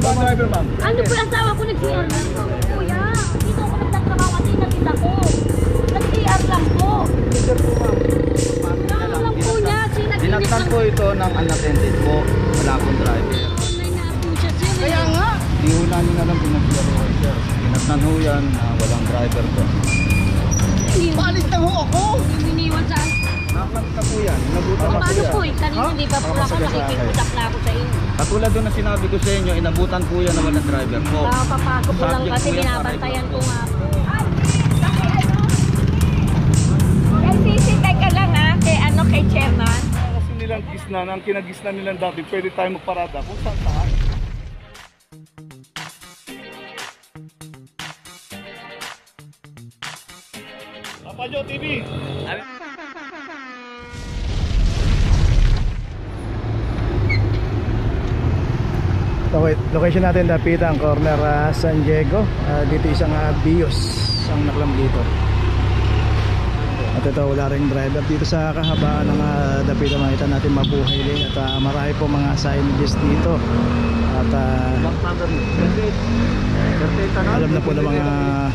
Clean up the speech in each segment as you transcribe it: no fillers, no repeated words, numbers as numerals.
ba ang driver, ma'am? Ano po yung asawa ko nag-CR lang po, kuya? Dito ako nagtatrabaho kasi nakita ko. Nag-CR lang po. Ano lang po niya? Dinaktan po ito ng unattended po. Wala pong driver. Online na po siya, sir. Kaya nga. Di ho namin alam kung nagsigaruhay sir. Dinaktan ho yan na walang driver po. Paalis na ho ako. Iniwan sa... Nakakanta po yan. Inabutan na po Paano po yan. eh? Kanina hindi pa po ako nakikipusap na ako sa inyo. Katulad doon na sinabi ko sa inyo, inabutan po yan na walang driver po. Papapako po lang Subject kasi po yan para binabantayan ito. ko nga po. Nagsisitay ka lang kay chairman. Kasi nilang gisnan, ang kinagisnan nilang dati, pwede tayo magparada kung saan saan. Papa Joe TV. Location natin Dapitan, corner San Diego. Dito isang Bios ang naklam dito. At ito wala ring driver dito sa kahabaan ng Dapitan. Makita natin mabuhay din at marami po mga signages dito. At alam na po ng mga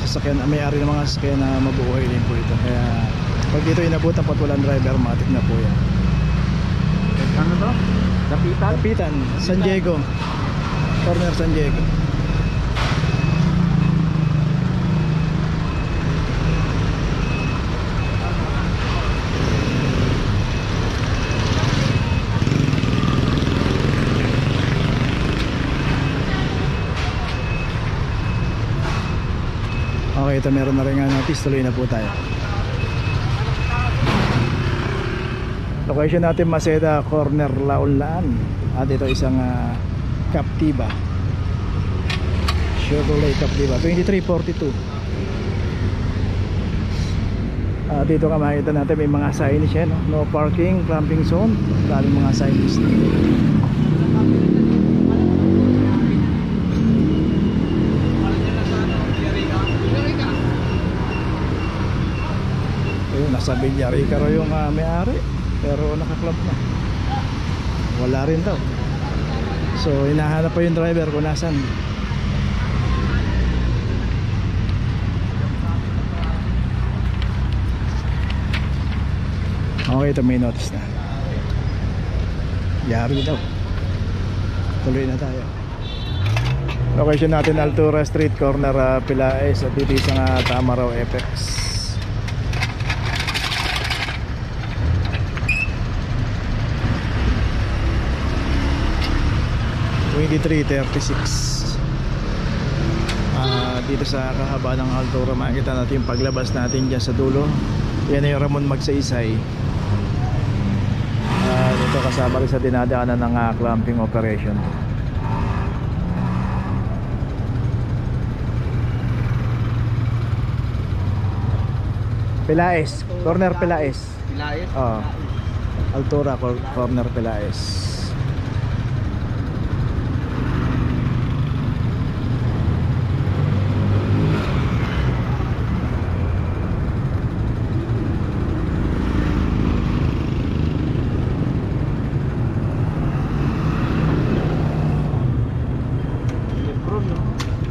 sasakyan, may-ari ng mga sasakyan na mabuhay din po ito. Kaya pag dito inabutan po at walang driver, matik na po yan. Ano to? Dapitan? Dapitan, San Diego. Corner San Diego. Okay, ito meron na rin nga notice. Tuloy na po tayo. Location natin Maceda, corner Launlaan. At ito isang Captiva, Chevrolet Captiva 2342. Dito ka makikita natin may mga signage yan, no parking, clamping zone. Daming mga signage dito. Ayun, nasa Villarica raw yung may-ari, pero nakaklap na. Wala rin daw. So hinahanap pa yung driver kung nasan. Okay, ito may notice na. Yari daw. Tuloy na tayo. Location natin Altura Street, corner Pilaes. At dito isang tama raw Apex. 2336. Dito sa kahaba ng Altura makikita natin yung paglabas natin dyan sa dulo. Yan yung Ramon Magsaysay. Dito kasama rin sa dinadaanan ng clamping operation. Pilaes, corner Pilaes. Pilaes? Oo. Altura, corner Pilaes.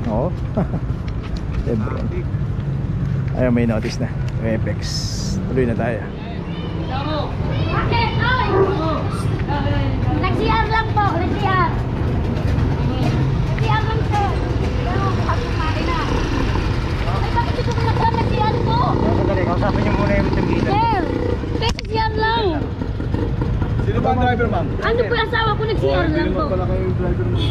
Oo. Lebron. Ayun, may notice na. May Apex. Tuloy na tayo. Bakit? Ay! Nag-CR lang po, nag-CR. Nag-CR lang po. Pero, ako kumain na. Ay, bakit ito ko nag-CR po? Sandali, kausapin niyo muna yung tanggilan. Sir, nag-CR lang. Sino ba ang driver, ma'am? Ano po yung asawa ko nag-CR lang po? Pala kayo yung driver, ma'am.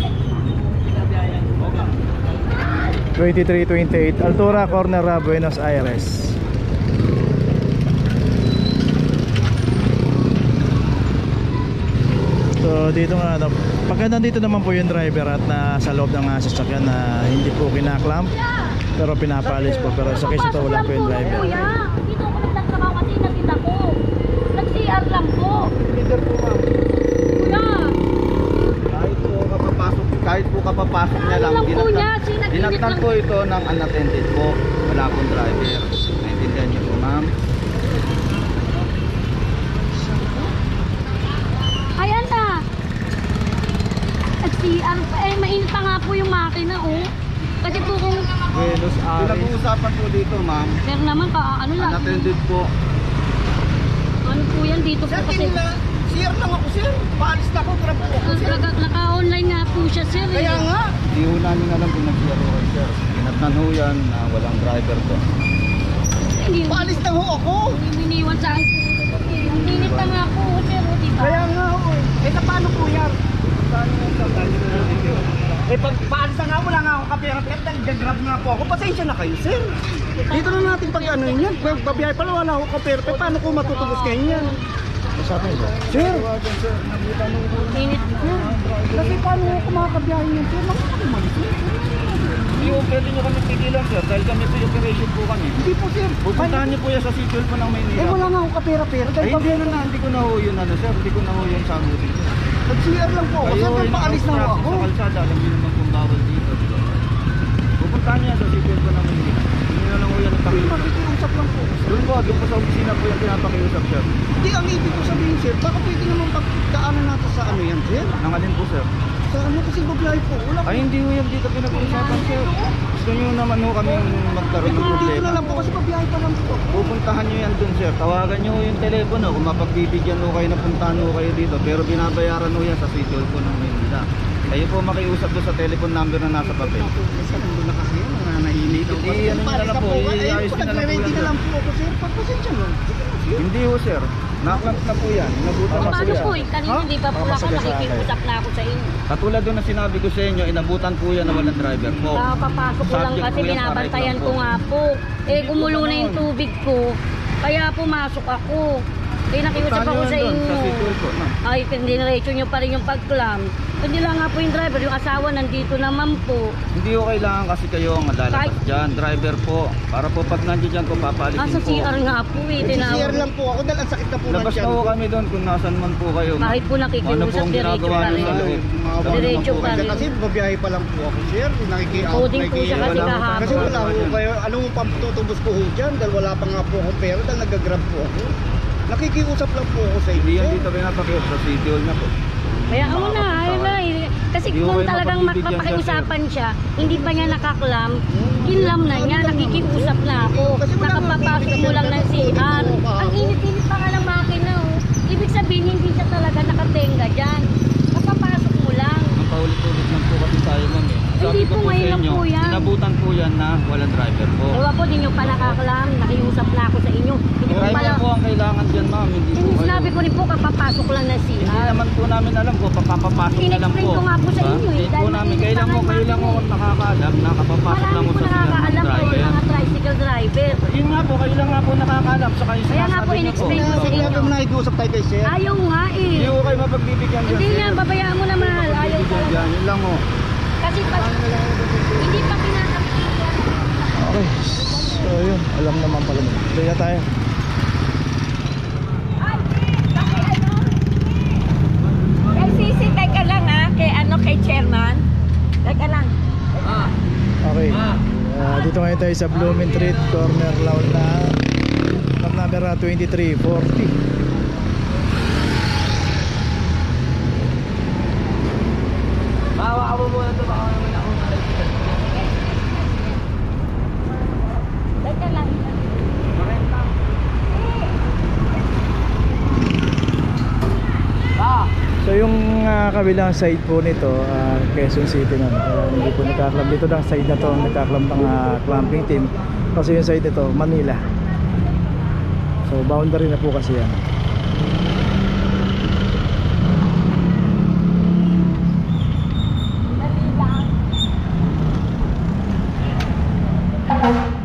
2328 Altura, corner Buenos Aires. So dito nga pagka nandito naman po yung driver at nasa loob ng sasakyan na hindi po kinaklamp pero pinapalis po, pero sa case ito wala po yung driver. Kuya, dito ako nagtatrabaho kasi nakita ko. Nag-CR lang po. Leader po ma'am. Kuya, Kahit po kapapasok niya ano lang, lang po niya? dinaktan po ito ng unattended po. Wala pong driver. Naintindihan niyo po ma'am. ayan na. CR pa. Eh, mainit pa nga po yung makina, oh. Kasi po kung, Venus Aries. Pinag-uusapan po dito, ma'am. sir naman, ano lang. Unattended po. Ano po yan dito po kasi. CR lang ako, sir. Paalis na ako, grab po ako, sir. Naka-online nga po siya, sir. Eh. Kaya nga. Hindi ho namin alam kung nag-CR ho kayo, sir. Pinatnan ho yan na walang driver po. Hindi, Paalis na ho ako. iniwan sa akin po. Hindi na nga po, sir, oh, diba? Kaya nga ho. Eh, paano po yan? Eh, pag paalis na nga, wala nga akong kapera. Pero nag-grab nga po ako. Pasensya na kayo, sir. Dito na natin pag ano yan. Babiyahe pala, wala akong kapera. Eh, paano ko matutubos ngayon yan? Sabi niyo. Sir, Init po. kasi paano ko makakabiyahe yan, sir? Makakabiyahe. Hindi po pwede nyo kami tigilan, sir. Dahil kami po operation po kami. Hindi po, sir. Pupuntahan niyo po yan sa City Hall po ng Maynila. Eh, wala nga akong kapera-pera. Ay, hindi ko na ho yun, ano, sir. Hindi ko na ho yun sa amutin, sir. Nag-CR lang po ako. Sir, paalis na ho ako. Sa kalsada, alam niyo naman kung bawal dito. Diba? Pupuntahan niya sa City Hall po ng Maynila. Hindi na lang ho yan ang pakiusap. Pakiusap lang po. Doon po sa opisina po yung pinapakiusap, sir. Hindi, ang ibig ko sabihin, sir, baka pwede naman pagdaanan natin sa ano yan, sir? Nangalin po, sir. Sa ano kasi babiyahe po? Wala po. Ay, hindi ho yan dito pinag-uusapan, sir. Gusto nyo naman ho kami magkaroon ng problema. Dito na lang po kasi babiyahe pa lang po. Pupuntahan nyo yan dun, sir. Tawagan nyo yung telepono kung mapagbibigyan ho kayo na puntahan ho kayo dito. Pero binabayaran ho yan sa City Hall po ng Maynila. Kayo po makiusap doon sa telephone number na nasa papel. Nandun na kasi yun, nanahimik. Hindi, ano nyo na lang po. Iayos nyo na lang po yan, sir. po ako, sir. Pagpasensya mo. Hindi ho, sir. Naklamp na po yan. Inabutan na po Paano yan. po eh? Kanina hindi pa po ako nakikipusap na ako sa inyo. Katulad doon na sinabi ko sa inyo, inabutan po yan na walang driver po. Papasok ko lang Subject kasi po yan sa binabantayan right ko lang po. nga po. Eh, gumulo na yung tubig ko. Kaya pumasok ako. Eh, nakiusap Puntahan ako nyo sa yan doon, inyo. sa City Hall po, ma'am. Ay, diniretso nyo pa rin yung pag-clam. Hindi lang nga po yung driver, yung asawa nandito naman po. Hindi ko kailangan kasi kayo ang lalabas Kahit- dyan. Driver po. Para po pag nandiyan dyan ko, papalitin Sa po. CR nga po eh, CR tinawag. lang po ako dahil ang sakit na po Labas na po kami doon kung nasan man po kayo. Kahit po Ano po nakikiusap, ang diretso ginagawa pa nyo rin. sa loob? Diretso pa rin. Kasi babiyahe pa lang po ako, sir. Coding po siya kasi Wala po kahapon. Kasi wala po kayo. Anong pamputubos ko ho dyan? Dahil wala pa nga po akong pera dahil nag-grab po ako. Nakikiusap lang po ako sa inyo. Hindi yan sir. dito pinapakiusap sa City Hall na po. Kaya ako na, ayun na. Kasi Hindi ko kung kayo talagang mapagbibigyan mapakiusapan siya, hindi pa niya nakaklam, kinlam na niya, nakikiusap na ako. Kasi wala naman Nakapapasok mo lang ng CR. Ang init-init pa nga ng makina, oh. Ibig sabihin, hindi siya talaga nakatenga dyan. Kapapasok mo lang. Ang paulit-ulit lang po kasi tayo ma'am eh. Hindi po, ngayon lang po yan. Inabutan po yan na walang driver po. Ewa po, di nyo pa nakaklam, nakiusap na ako sa inyo. Hindi ko pala, Driver po ang kailangan dyan ma'am. Hindi po hindi kayo. sinabi ko rin po, kapapasok lang ng Hindi CR. naman po namin alam po, papapasok na lang In-explain po. ko nga po sa Diba? inyo eh, Hindi po dahil namin, mainit kailan pa mo, nga kayo lang yung mo nakakaalam na kapapasok lang Marami mo po sa CR ng nakakaalam po yung driver. mga tricycle driver. Yun nga po, kayo lang nga po nakakaalam sa kayo Kaya nga po, sinasabi niyo po. in-explain ko sa Sir, inyo. natin na nakikiusap tayo kay sir. Ayaw nga Hindi eh. ko kayo mapagbibigyan dyan. Hindi sir. nga, babayaan mo na mahal. Ayaw Mapagbibigyan talaga. dyan, yun lang ho. Kasi pag hindi pa pinakakita. Okay. So yun, alam naman pala mo. Kaya tayo. Kay Sisi, teka lang ha. Kay chairman. Teka lang. Okay. Dito ngayon tayo sa Blooming Street, corner lawn na number 2340. Bawa ka mo muna ito, baka naman ako Teka lang. So yung kabilang side po nito, Quezon City na. Hindi po nagkaklam dito ng side na to, nagkaklam ng clamping team. Kasi yung side nito, Manila. So boundary na po kasi yan.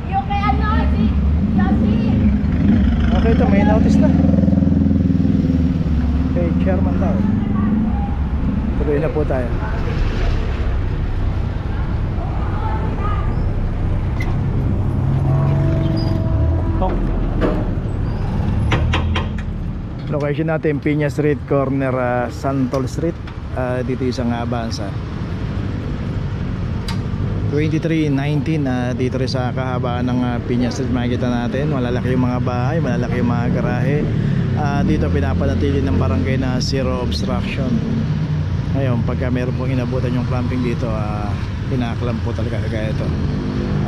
Yung kay ano, si Josie. Okay, ito may notice na. Okay, chairman daw. Tuloy na po tayo. Location natin Piña Street, corner Santol Street. Dito isang Avanza 2319. Dito rin sa kahabaan ng Piña Street makikita natin malalaki yung mga bahay, malalaki yung mga garahe. Dito pinapanatili ng barangay na zero obstruction. Ngayon, pagka meron pong inabutan yung clamping dito, kinaklamp po talaga kagaya ito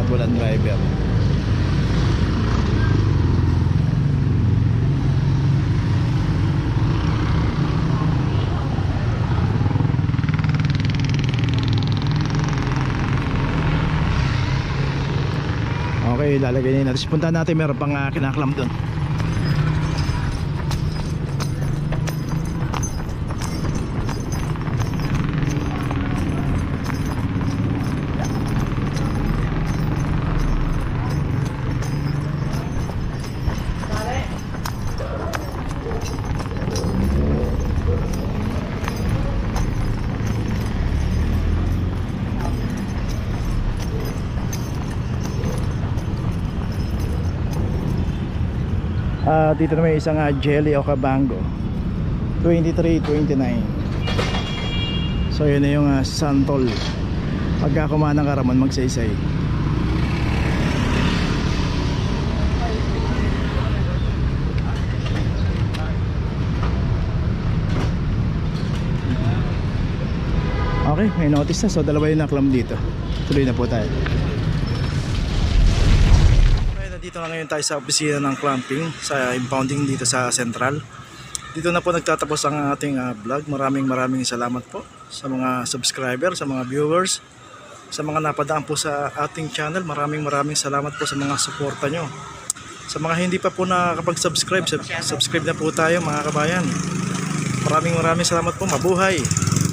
at walang driver. Okay, lalagay na natin. Punta natin, meron pang kinaklamp doon. Dito na may isang Jelly Okavango 2329. So yun na yung Santol. Pagka kumain ng Karaman, magsaysay. Okay, may notice na. So dalawa yung naklam dito. Tuloy na po tayo. Dito na ngayon tayo sa opisina ng clamping sa impounding dito sa Central. Dito na po nagtatapos ang ating vlog. Maraming salamat po sa mga subscriber, sa mga viewers, sa mga napadaan po sa ating channel. Maraming salamat po sa mga suporta nyo. Sa mga hindi pa po nakakapag-subscribe, subscribe na po tayo mga kabayan. Maraming salamat po. Mabuhay!